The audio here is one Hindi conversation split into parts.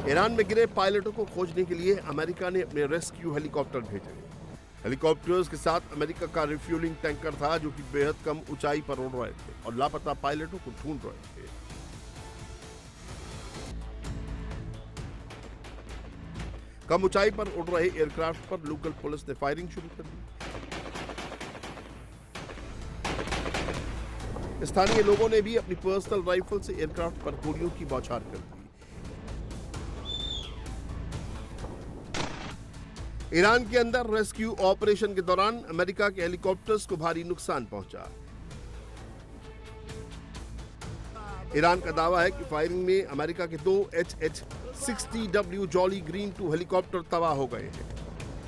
ईरान में गिरे पायलटों को खोजने के लिए अमेरिका ने अपने रेस्क्यू हेलीकॉप्टर भेजे। हेलीकॉप्टर्स के साथ अमेरिका का रिफ्यूलिंग टैंकर था जो कि बेहद कम ऊंचाई पर उड़ रहे थे और लापता पायलटों को ढूंढ रहे थे। कम ऊंचाई पर उड़ रहे एयरक्राफ्ट पर लोकल पुलिस ने फायरिंग शुरू कर दी। स्थानीय लोगों ने भी अपनी पर्सनल राइफल से एयरक्राफ्ट पर गोलियों की बौछार कर दी। ईरान के अंदर रेस्क्यू ऑपरेशन के दौरान अमेरिका के हेलीकॉप्टर्स को भारी नुकसान पहुंचा। ईरान का दावा है कि फायरिंग में अमेरिका के 2 HH-60W जॉली ग्रीन 2 हेलीकॉप्टर तबाह हो गए हैं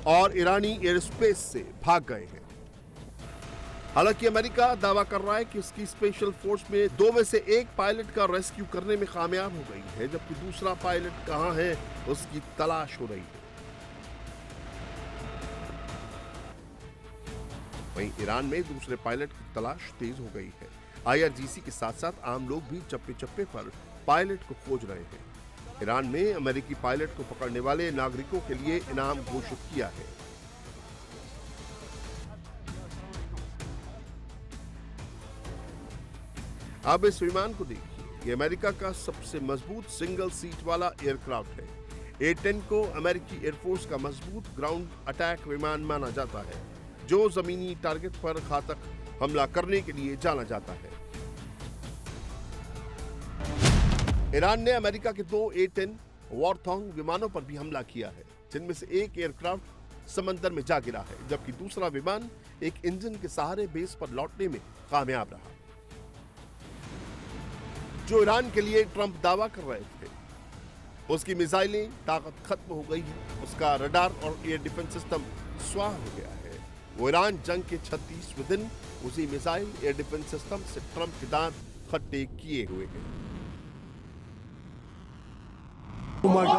और ईरानी एयरस्पेस से भाग गए हैं। हालांकि अमेरिका दावा कर रहा है कि उसकी स्पेशल फोर्स में 2 में से 1 पायलट का रेस्क्यू करने में कामयाब हो गई है, जबकि दूसरा पायलट कहां है उसकी तलाश हो रही है। वहीं ईरान में दूसरे पायलट की तलाश तेज हो गई है। IRGC के साथ साथ आम लोग भी चप्पे चप्पे पर पायलट को खोज रहे हैं। ईरान में अमेरिकी पायलट को पकड़ने वाले नागरिकों के लिए इनाम घोषित किया है। अब इस विमान को देखिए, ये अमेरिका का सबसे मजबूत सिंगल सीट वाला एयरक्राफ्ट है। A-10 को अमेरिकी एयरफोर्स का मजबूत ग्राउंड अटैक विमान माना जाता है, जो जमीनी टारगेट पर घातक हमला करने के लिए जाना जाता है। ईरान ने अमेरिका के 2 A-10 वॉरथॉन्ग विमानों पर भी हमला किया है, जिनमें से एक एयरक्राफ्ट समंदर में जा गिरा है, जबकि दूसरा विमान एक इंजन के सहारे बेस पर लौटने में कामयाब रहा। जो ईरान के लिए ट्रंप दावा कर रहे थे, उसकी मिसाइलें ताकत खत्म हो गई है, उसका रडार और एयर डिफेंस सिस्टम स्वाह हो गया है। वो ईरान जंग के 36वें दिन उसी मिसाइल एयर डिफेंस सिस्टम से ट्रंप के दांत खट्टे किए हुए हैं। Oh my God.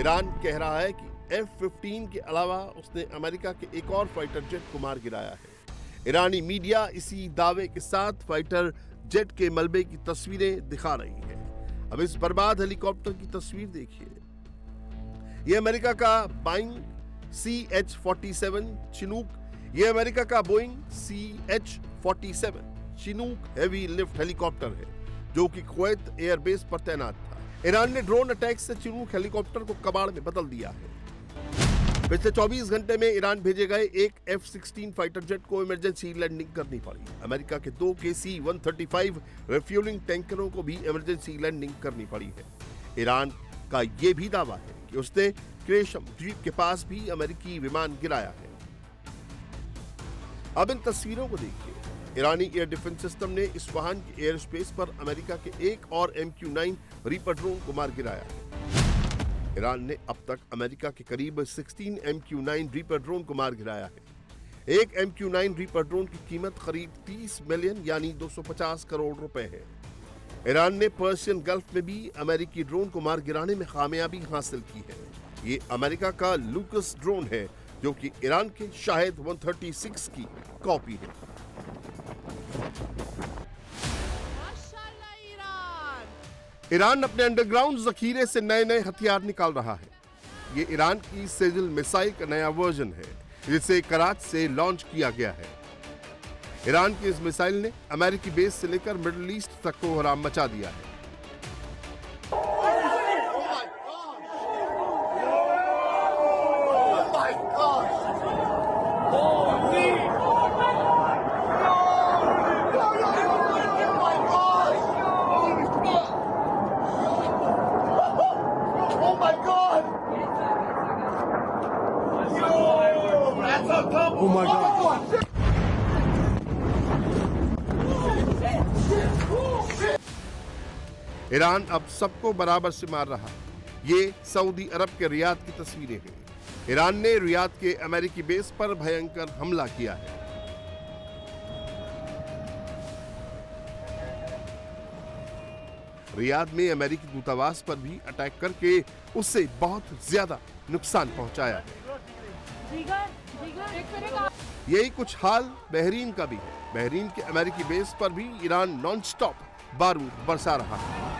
ईरान कह रहा है कि F-15 के अलावा उसने अमेरिका के एक और फाइटर जेट को मार गिराया है। ईरानी मीडिया इसी दावे के साथ फाइटर जेट के मलबे की तस्वीरें दिखा रही है। अब इस बर्बाद हेलीकॉप्टर की तस्वीर देखिए। यह अमेरिका का बोइंग CH-47 चिनूक, यह अमेरिका का Boeing CH-47 Chinook heavy lift helicopter है, जो कि कुवैत एयरबेस पर तैनात था। ईरान ने ड्रोन अटैक से चिनूक हेलीकॉप्टर को कबाड़ में बदल दिया है। पिछले 24 घंटे में ईरान भेजे गए एक F-16 फाइटर जेट को इमरजेंसी लैंडिंग करनी पड़ी। अमेरिका के 2 KC-135 रिफ्यूलिंग टैंकरों को भी इमरजेंसी लैंडिंग करनी पड़ी है। ईरान का यह भी दावा है कि उसने क्रेशम द्वीप के पास भी अमेरिकी विमान गिराया है। अब इन तस्वीरों को देखिए। ईरानी एयर डिफेंस सिस्टम ने इस्फहान के एयर स्पेस पर अमेरिका के एक और MQ-9 रीपर ड्रोन को मार गिराया है। ईरान ने अब तक अमेरिका के करीब 16 MQ-9 रीपर ड्रोन को मार गिराया है। एक MQ-9 रीपर ड्रोन की कीमत करीब 30 मिलियन यानी 250 करोड़ रुपए है। ईरान ने पर्शियन गल्फ में भी अमेरिकी ड्रोन को मार गिराने में कामयाबी हासिल की है। ये अमेरिका का लूकस ड्रोन है, जो कि ईरान के शाहिद 136 की कॉपी है। ईरान अपने अंडरग्राउंड जखीरे से नए नए हथियार निकाल रहा है। ये ईरान की सेजिल मिसाइल का नया वर्जन है, जिसे कराच से लॉन्च किया गया है। ईरान की इस मिसाइल ने अमेरिकी बेस से लेकर मिडिल ईस्ट तक को हराम मचा दिया है। Oh my God. ईरान अब सबको बराबर से मार रहा है। ये सऊदी अरब के रियाद की तस्वीरें हैं। ईरान ने रियाद के अमेरिकी बेस पर भयंकर हमला किया है। रियाद में अमेरिकी दूतावास पर भी अटैक करके उससे बहुत ज्यादा नुकसान पहुंचाया है। यही कुछ हाल बहरीन का भी है। बहरीन के अमेरिकी बेस पर भी ईरान नॉन स्टॉप बारूद बरसा रहा है।